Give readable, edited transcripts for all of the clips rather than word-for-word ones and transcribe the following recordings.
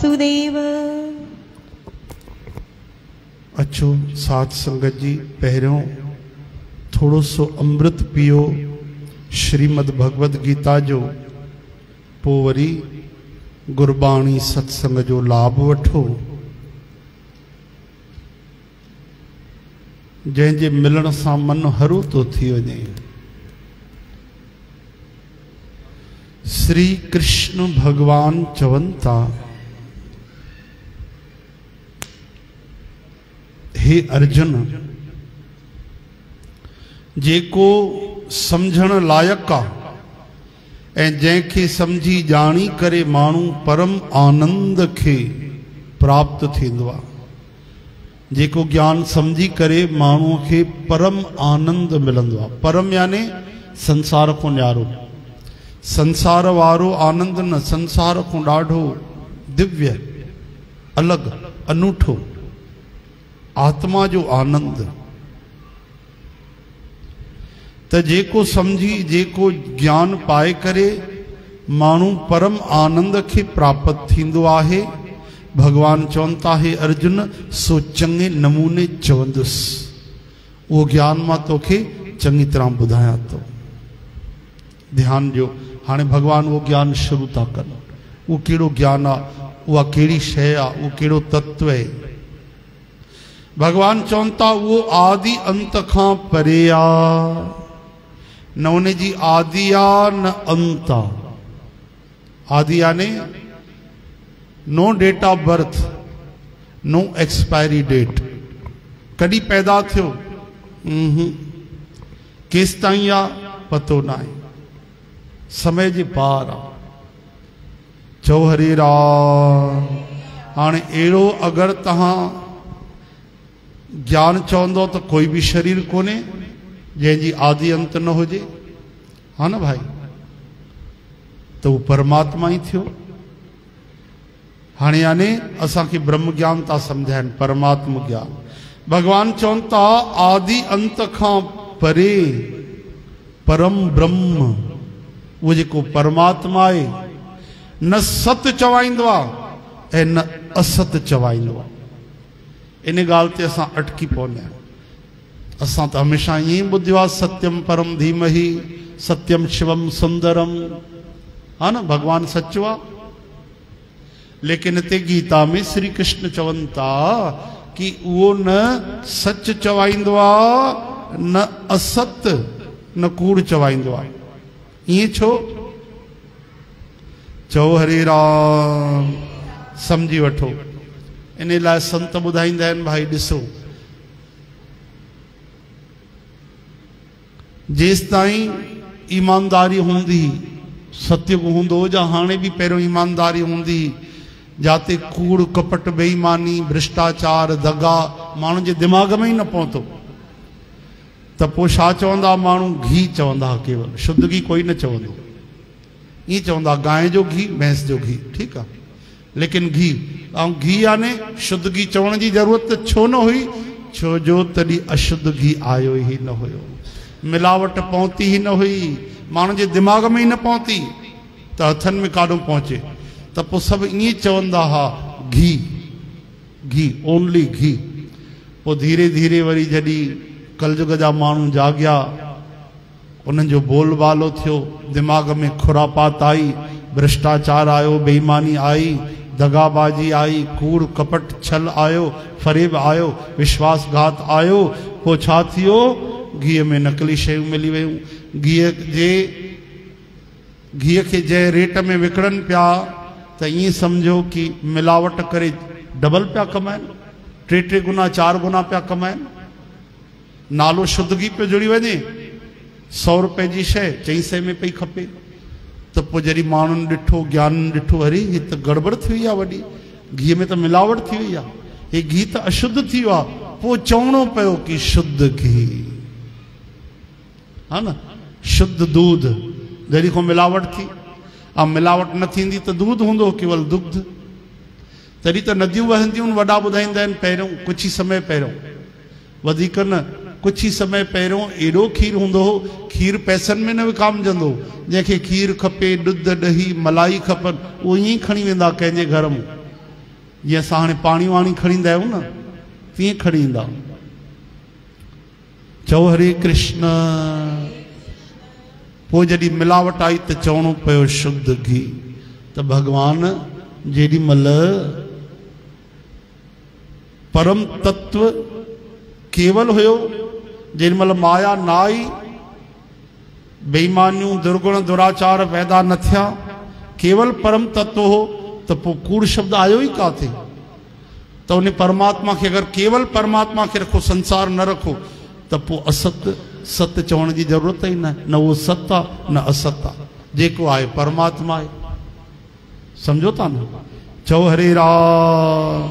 वासुदेव। अच्छो साथ संगत जी, पहिरों थोड़ो सो अमृत पियो श्रीमद भगवद गीता जो, पो वरी गुरबाणी सत्संग जो लाभ वठो। जंहिंजे मिलण सां मन हरू तो थी वञे। श्री कृष्ण भगवान चवनि था, हे अर्जुन, जेको समझण लायक आ ऐं जंहिंखे समझी जानी करे माण्हू परम आनंद खे प्राप्त थींदो आहे। जेको ज्ञान समझी करे माण्हूअ खे परम आनंद मिलंदो आहे। परम यानी संसार को न्यारो, संसार वारो आनंद न, संसार को ॾाढो दिव्य, अलग, अनूठो आत्मा जो आनंद। त जेको समझी, जेको ज्ञान पाए करे माण्हू परम आनंद खे प्राप्त थींदो आहे। भगवान चवनि था, हे अर्जुन, सो चङे नमूने चवंदुसि। उहो ज्ञान मां तोखे चङी तरह ॿुधायां थो। ध्यान ॾियो, हाणे भगवान उहो ज्ञान शुरू था कनि। उहो कहिड़ो ज्ञान आहे, उहा कहिड़ी शइ आहे, उहो कहिड़ो तत्व आहे। भगवान चवनि था, उहो आदि अंत खां परे आहे, न उन जी आदि आ न अंत आ। आदि यानी no date of birth, no expiry date. कॾहिं पैदा थियो, केस ताईं आ पतो ना आहे, समय जे पार आ। चओ हरे राम। हाणे अहिड़ो अगरि तव्हां ज्ञान चवंदो त कोई बि शरीर कोन्हे जंहिंजी आदि अंत न हुजे, हा न भाई, तो वो परमात्मा ही थियो। हाणे यानी असांखे ब्रह्म ज्ञान था समझाइनि, परमात्मा ज्ञान। भगवान चवनि था, आदि अंत खां परे परम ब्रह्म, वो जेको परमात्मा आहे, न सत चवाईंदो आहे ऐं न असत चवाईंदो आहे। इन ॻाल्हि ते असां अटकी पवंदा आहियूं। असां त हमेशह ईअं ॿुधियो आहे, सत्यम परम धीमहि सत्यम शिवम सुंदरम, हा न, भगवान सचो आहे। लेकिन हिते गीता में श्री कृष्ण चवनि था कि उहो न सच चवाईंदो आहे, न असत, न कूड़ चवाईंदो आहे। ईअं छो? चओ हरे राम। समझी वठो। इन लाइ संत ॿुधाईंदा आहिनि, भाई ॾिसो, जेसि ताईं ईमानदारी हूंदी, सत्य हूंदो, जा हाणे भी पहिरियों ईमानदारी हूंदी, जाते कूड़ कपट बेईमानी भ्रष्टाचार दगा माण्हू जे दिमाग़ में ही न पहुतो, त पोइ छा चवंदा माण्हू? घी चवंदा, केवल शुद्ध घी कोई न चवंदो। ईअं चवंदा गांइ जो घी, भैंस जो घी, ठीकु आहे, लेकिन घी ऐं घी यानी शुद्ध घी चवण जी ज़रूरत छो न हुई? छो जो तॾहिं अशुद्ध घी आयो ही न हुयो, मिलावट पहुती ही न हुई, माण्हू जे दिमाग़ में ही न पहुती, त हथनि में काॾों पहुचे। त पोइ सभु ईअं चवंदा हा, घी घी, ओनली घी। पोइ धीरे धीरे वरी जॾहिं कलयुग जा माण्हू जाॻिया, उन्हनि जो बोलबालो थियो, दिमाग़ में खुरापात आई, भ्रष्टाचार आयो, बेईमानी आई, दगाबाजी आई, कूड़ कपट छल आयो, फरेब आयो, विश्वासघात आयो। पोइ छा थियो? घी में नकली शयूं मिली वयूं। घी खे जंहिं रेट में विकणनि पिया, त ईअं सम्झो कि मिलावट करे डबल पिया कमाइनि, 3 गुना 4 गुना पिया कमाइनि। नालो शुद्ध घी पियो जुड़ी वञे, 100 रुपए जी शइ 400 में पई खपे। त पोइ जॾहिं माण्हुनि ॾिठो, ज्ञान ॾिठो, अरे ही त गड़बड़ थी वई आहे वॾी, घी में त मिलावट थी वई आहे, हे घी त अशुद्ध थी वियो आहे। पोइ चवणो पियो कि शुद्ध घी, हा न, शुद्ध दूध, जॾहिं को मिलावट थी। ऐं मिलावट न थींदी त दूध हूंदो, केवल दुग्ध। तॾहिं त नदियूं वहंदियूं, वॾा ॿुधाईंदा आहिनि, पहिरियों कुझु ई समय पहिरियों, वधीक न, कुछ ही समय पहिरियों एॾो खीर हूंदो हो, खीर पैसनि में न विकामजंदो। जंहिंखे खीर खपे, ॾुध ॾही मलाई खपनि, उहो ईअं खणी वेंदा कंहिंजे घर में, जी असां हाणे पाणी वाणी खणी ईंदा आहियूं न तीअं खणी ईंदा। चओ हरे कृष्ण। पोइ जॾहिं मिलावट आई त चवणो पियो शुद्ध घी। त भगवान जेॾी महिल परम तत्व केवल हुयो, जेॾी महिल माया न आई, बेईमानियूं दुर्गुण दुराचार पैदा न थिया, केवल परम तत्व हो, त पोइ कूड़ शब्द आयो ई काथे। त उन परमात्मा खे अगरि केवल परमात्मा खे रखो, संसार न रखो, त पोइ असत सत्य चवण जी ज़रूरत ई न। न उहो सत्य आहे न असत्य आहे, जेको आहे परमात्मा आहे। सम्झो था न? चओ हरे राम।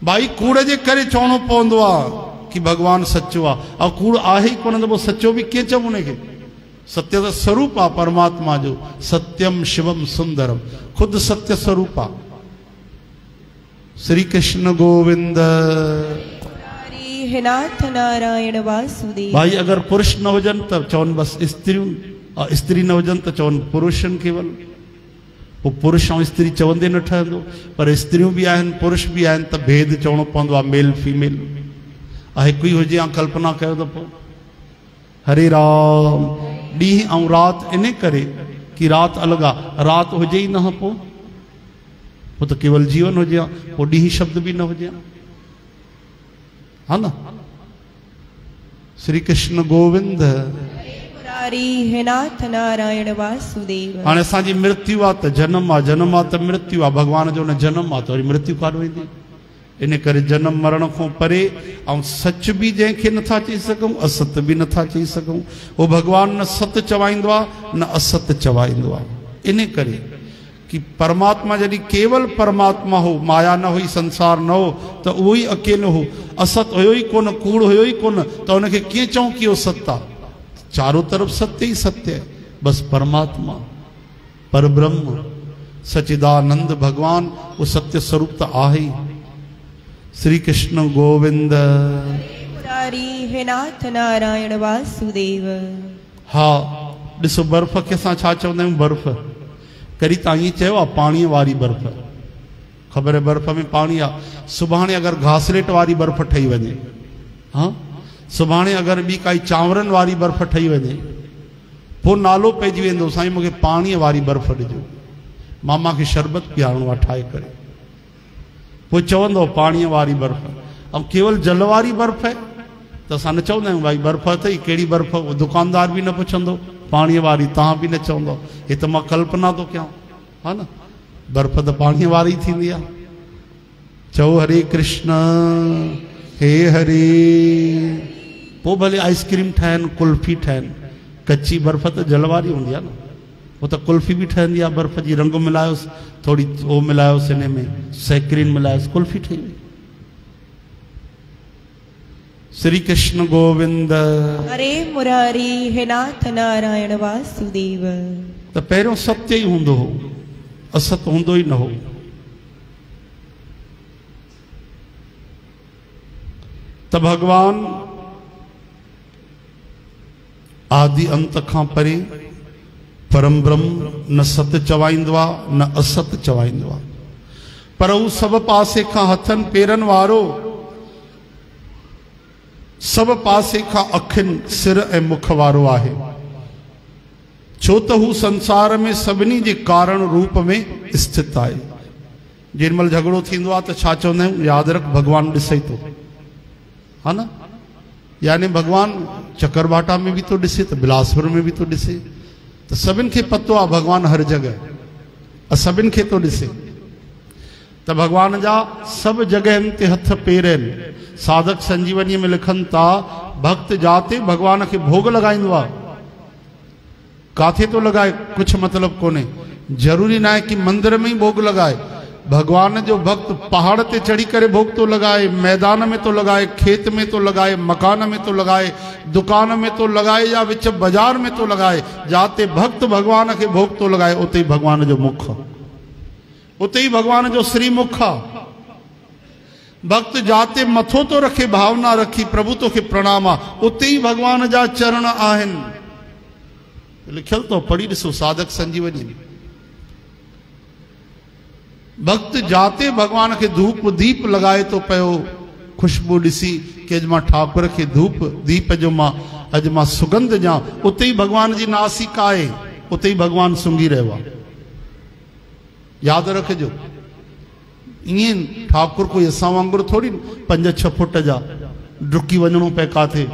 भाई कूड़ जे करे चवणो पवंदो आहे कि भगवान सच्चो आहे, ऐं कूड़ आहे ई कोन त पोइ सच्चो बि कीअं चऊं उनखे? सत्य त स्वरूप आहे परमात्मा जो। सत्यम शिवम सुंदरम, खुद सत्य स्वरूप आहे। श्री कृष्ण गोविंद। हे नाथ नारायण वासुदेव। भाई अगर पुरुष न हुजन त चवन बस स्त्रियों, स्त्री न हुजन त चवन पुरुषन केवल। वो पुरुष और स्त्री चवंदे न ठहंदो, पर स्त्रियों भी आहिनि पुरुष भी आहिनि, त भेद चवणो पवंदो आहे मेल फीमेल। हिकु ई हुजे, कल्पना कयो त पोइ। हरे राम। ॾींहुं ऐं राति इन करे कि राति अलॻि आहे, राति हुजे ई न पोइ त केवल जीवन हुजे हा, पोइ ॾींहुं शब्द बि न हुजे हा न। श्री कृष्ण गोविंद। हे नाथ नारायण वासुदेव। हाणे असांजी मृत्यु आहे त जन्म आहे, जन्म आहे त मृत्यु आहे। भगवान जो न जन्म आहे त वरी मृत्यु कान वेंदी। इन करे जन्म मरण खां परे, ऐं सच बि जंहिंखे नथा चई सघूं, असत बि नथा चई सघूं। उहो भगवान न सत्य चवाईंदो आहे न असत चवाईंदो आहे। इन करे कि परमात्मा जॾहिं केवल परमात्मा हो, माया न हुई, संसार न हो, त उहो ई अकेलो हो। असत हुयो ई कोन, कूड़ हुयो ई कोन, त उनखे कीअं चऊं कि उहो सत्य आहे? चारों तरफ सत्य ही सत्य है। बस परमात्मा पर ब्रह्म सचिदानंद भगवान वो सत्य स्वरूप तो आहे। श्री कृष्ण गोविंद। हे नाथ नारायण वासुदेव। हाँ ॾिसो बर्फ के असां छा चवंदा आहियूं? बर्फ करी तव्हां ईअं चयो आहे पाणीअ वारी बर्फ। ख़बर है बर्फ में पाणी आहे। सुभाणे अगरि घासलेट वारी बर्फ ठही वञे, हाँ सुभाणे अगरि ॿी काई चांवरनि वारी बर्फ ठही वञे, पोइ नालो पइजी वेंदो साईं मूंखे पाणीअ वारी बर्फ ॾिजो, मामा खे शरबत पीआरणो आहे ठाहे करे। पोइ चवंदो पाणीअ वारी बर्फ। ऐं केवल जल वारी बर्फ आहे त असां न चवंदा आहियूं भाई बर्फ अथई, कहिड़ी बर्फ? दुकानदार बि न पुछंदो, पाणीअ वारी तव्हां बि न चवंदो। हे त मां कल्पना थो कयां, हा न? बर्फ त पाणीअ वारी थींदी आहे। चओ हरे कृष्ण। हे हरे। पोइ भले आइस्क्रीम ठाहिनि, कुल्फी ठाहिनि, कच्ची बर्फ त जल वारी हूंदी आहे न। वो तो कुल्फी भी ठहंदी आहे बर्फ जी। रंग मिलायोसि, थोड़ी वो मिलायोसि, हिन में सैक्रीन मिलायोसि, कुल्फी ठही वई। श्री कृष्ण गोविंद। हरे मुरारी। हे नाथ नारायण वासुदेव। त पहिरियों सत्य ही हूंदो हो, असत हूंदो ही न हो। त भगवान आदि अंत खां परे परम ब्रह्म न सत्य चवाईंदो आहे न असत चवाईंदो आहे, पर हू सभु पासे खां हथनि पेरनि वारो, सभु पासे खां अखियुनि सिर ऐं मुख वारो आहे। छो त हू संसार में सभिनी जे कारण रूप में स्थित आहे। जेॾीमहिल झगड़ो थींदो आहे त छा चवंदा आहियूं? यादि रख भगवान ॾिसे थो, हा न? यानी भगवान चकरबाटा में भी तो ॾिसे, त बिलासपुर में भी तो ॾिसे, त सभिनि खे पतो आहे भगवान हर जगह सभिनि खे तो ॾिसे। त भगवान जा सभु जगहनि ते हथ पेर आहिनि। साधक संजीवनी में लिखनि था, भक्त जाते भगवान खे भोग लॻाईंदो आहे। काथे तो लॻाए कुछ मतलब कोन्हे, जरूरी ना है कि मंदिर में ही भोग लॻाए। भगवान जो भक्त पहाड़ ते चढ़ी करे भोग तो लगाए, मैदान में तो लगाए, खेत में तो लगाए, मकान में तो लगाए, दुकान में तो लगाए, या विच बाजार में तो लगाए। जाते भक्त भगवान के भोग तो लगाए, उते ही भगवान जो मुख, उते ही भगवान जो श्रीमुख। भक्त जाते मथो तो रखे, भावना रखी प्रभु तो के प्रणाम, उते ही भगवान जा चरण आहिन। लिखल तो पढ़ी ॾिसो साधक संजीवनी। भक्त जाते भगवान के धूप दीप लगाए तो पयो खुशबू ॾिसी कि अॼु मां ठाकुर के धूप दीप जो मां अॼु मां सुगंध ॾियां, उते ही भगवान जी नासिका आहे, उते ही भगवान सुंघी रहियो आहे। यादि रखिजो, ईअं ठाकुर कोई असां वांगुरु थोड़ी 5-6 फुट जा डुकी वञणो पए काथे,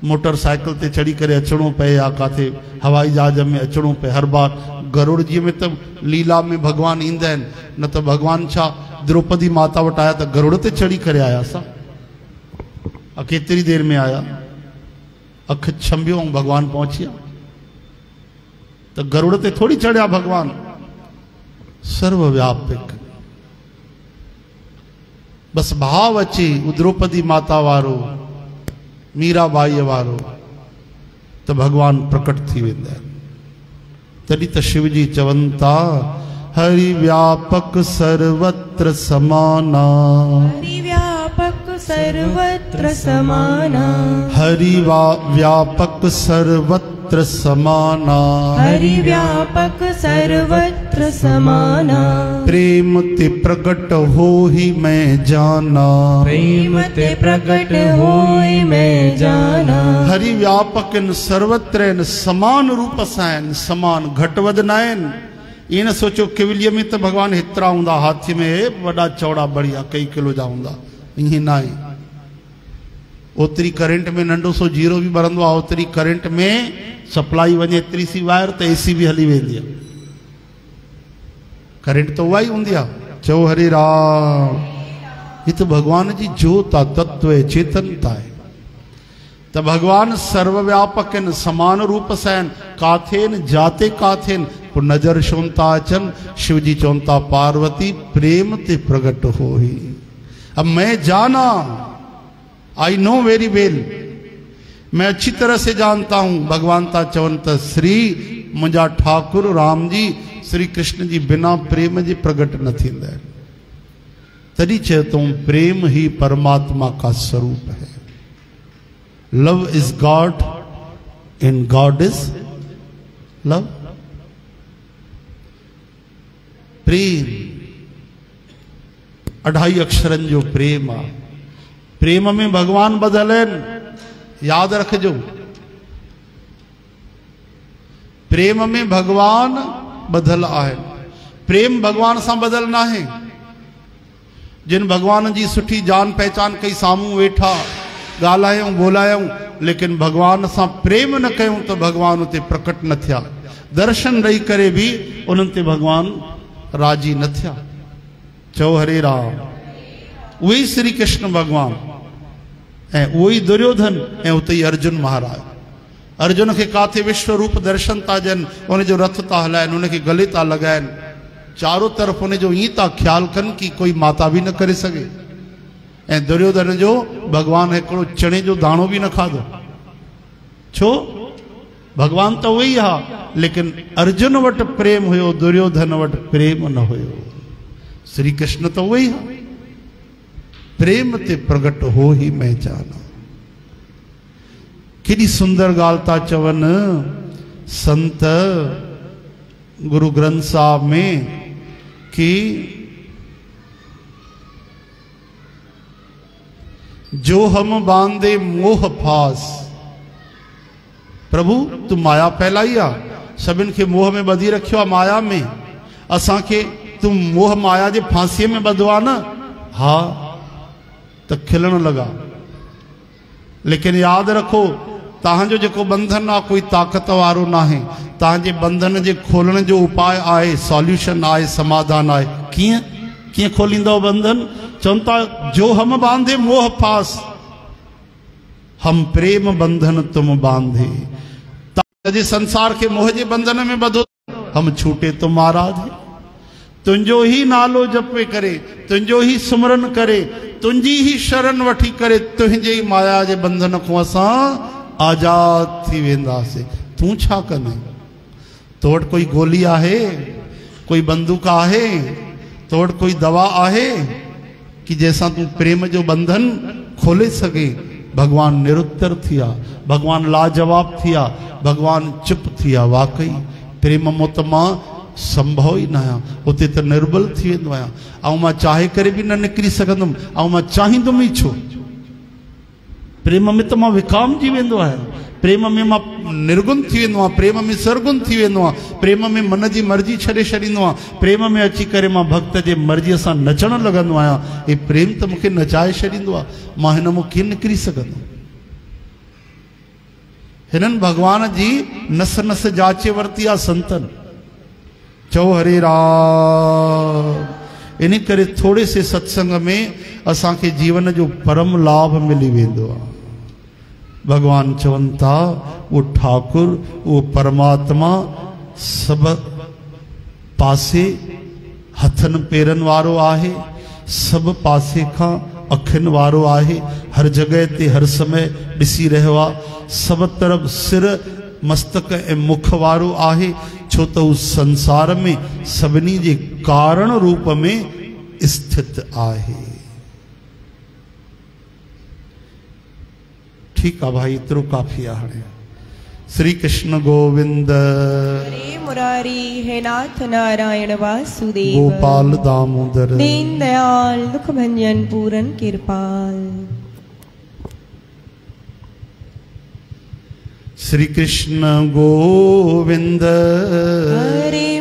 मोटरसाइकिल ते चढ़ी करे अचणो पए या काथे हवाई जहाज में अचणो पए हर बार। गरुड़ जी में तो लीला में भगवान ईंदा आहिनि, न त भगवान छा द्रौपदी माता वटि आया त गरुड़ ते चढ़ी करे आया सा, केतिरी देर में आया, अख छंबियो ऐं भगवान पहुची विया। त गरुड़ ते थोड़ी चढ़िया भगवान, सर्वव्यापक। बस भाव अचे द्रौपदी माता वारो, मीराबाई वारो, तो भगवान प्रकट थी वेंदा आहिनि। तॾहिं त शिव जी चवनि था हरि व्यापक सर्वत्र समाना, हरि व्यापक सर्वत्र समाना, हरि व्यापक सर्वत्र समाना, हरि व्यापक सर्वत्र समाना, प्रेम ते प्रगट हो ही मैं जाना, प्रेम ते प्रगट होई मैं जाना। हरि व्यापक इन सर्वत्र इन समान रूप सां आहिनि, समान घटि वधि न आहिनि। ईअं न सोचो किवलीअ में त भगवान हेतिरा हूंदा, हाथी में वॾा चौड़ा बढ़िया कई किलो जा हूंदा, ईअं न आहे। ओतिरी करंट में नंढो सो जीरो भी ॿरंदो आहे, ओतिरी करंट में सप्लाई वञे एतिरी सी वायर त एसी भी हली वेंदी आहे। करंट तो उहा ई हूंदी आहे। चओ हरे राम। ये तो भगवान जी जोत आहे, तत्व आहे, चेतनता आहे। त भगवान सर्वव्यापक आहिनि, समान रूप सां आहिनि, काथे आहिनि, जाते काथे आहिनि। पोइ नज़र छो था अचनि, शिव जी चवनि था पार्वती प्रेम ते प्रगट हो ही। अब मैं जाना, आई नो वेरी वेल, मैं अच्छी तरह से जानता हूं। भगवान था चवन त श्री मुंहिंजा ठाकुर राम जी श्री कृष्ण जी बिना प्रेम जे प्रगट न थींदा आहिनि। तॾहिं चए तो प्रेम ही परमात्मा का स्वरूप है। Love is God and God is love. प्रेम 2.5 अक्षरनि जो प्रेम आहे। प्रेम में भगवान बदल आहिनि, यादि रखिजो। प्रेम में भगवान बदल आहिनि, प्रेम भगवान सां बदल न आहे। जिन भगवान जी सुठी जान पहचान कई, साम्हूं वेठा ॻाल्हायूं ॿोलायूं, लेकिन भगवान सां प्रेम न कयूं त भगवान उते प्रकट न थिया। दर्शन ॾेई करे भी उन्हनि ते भगवान राजी न थिया। चओ हरे राम। उहे श्री कृष्ण भगवान ऐं उहो ई दुर्योधन ऐं उते ई अर्जुन महाराज। अर्जुन खे काथे विश्व रूप दर्शन था ॾियनि, उनजो रथ था हलाइनि, उनखे गले था लॻाइनि, चारों तरफ़ उनजो ईअं था ख्याल कनि कि कोई माता भी न करे सघे। ऐं दुर्योधन जो भगवान हिकिड़ो चणे जो दाणो भी न खाधो। छो? भगवान तो उहो ई आहे, लेकिन अर्जुन वटि प्रेम हुयो, दुर्योधन वटि प्रेम न हुयो। श्री कृष्ण तो उहो ई आहे। प्रेम ते प्रगट हो ही मैं जाना। केॾी सुंदर ॻाल्हि था चवनि संत गुरु ग्रंथ साहिब में कि जो हम बांधे मोह फास। प्रभु तू माया फैलाई आ, सभिनि खे मोह में ॿधी रखियो आहे। माया में असांखे तू मोह माया जे फांसीअ में ॿधो आहे न। हा त खिलण लॻा। लेकिन यादि रखो, तव्हांजो जेको बंधन आहे कोई ताक़त वारो न आहे। तव्हांजे बंधन जे खोलण जो उपाय आहे, सॉल्यूशन आहे, समाधान आहे। कीअं कीअं खोलींदव बंधन? चवनि था जो हम बांधे मोह फास, हम प्रेम बंधन तुम बांधे। तव्हांजे संसार के मोह जे बंधन में ॿधो, हम छूटे तो महाराज। तुंहिंजो ही नालो जपे करे, तुंहिंजो ही सुमरन करे, तुंहिंजी ही शरण वठी करे, तुंहिंजे ही माया जे बंधन को असां आजाद थी वेंदासीं। तूं छा कंदे? तो वटि कोई गोली आहे, कोई बंदूक आहे, तो वटि कोई दवा आहे कि जैसा तू प्रेम जो बंधन खोले सके? भगवान निरुत्तर थिया, भगवान लाजवाब थिया, भगवान चुप थिया। वाकई प्रेम मोत मां संभव ही न आहियां, उते त निर्बल थी वेंदो आहियां, ऐं मां चाहे करे बि न निकिरी सघंदुमि, ऐं मां चाहींदुमि ई छो। प्रेम में त मां विकामजी वेंदो आहियां, प्रेम में मां निर्गुण थी वेंदो आहियां, प्रेम में सरगुण थी वेंदो आहियां, प्रेम में मन जी मर्जी छॾे छॾींदो आहियां, प्रेम में अची करे मां भक्त जे मर्जीअ सां नचणु लॻंदो आहियां। हे प्रेम त मूंखे नचाए छॾींदो आहे, मां हिन मां कीअं निकिरी सघंदुमि। हिननि भगवान जी नस नस जाचे वरिती आहे संतन। चओ हरे राम। इन करे थोड़े से सत्संग में असांखे जीवन जो परम लाभ मिली वेंदो आहे। भगवान चवनि था वो ठाकुर, वो परमात्मा सब पासे हथन पेरन वारो आहे, सब पासे खां अखिन वारो आहे, हर जगह ते हर समय ॾिसी रहियो आहे, सब तरफ सिर मस्तक ऐं मुख वारो आहे, छो त उहो संसार में सभिनी जे कारण रूप में स्थित आहे। ठीक आहे भाई, एतिरो काफ़ी आहे। हाणे श्री कृष्ण गोविंद, हरे मुरारी हे नाथ नारायण वासुदेव, गोपाल दामोदर, दीन दयाल दुख भंजन पूरन कृपाल। श्री कृष्ण गोविंद, हरे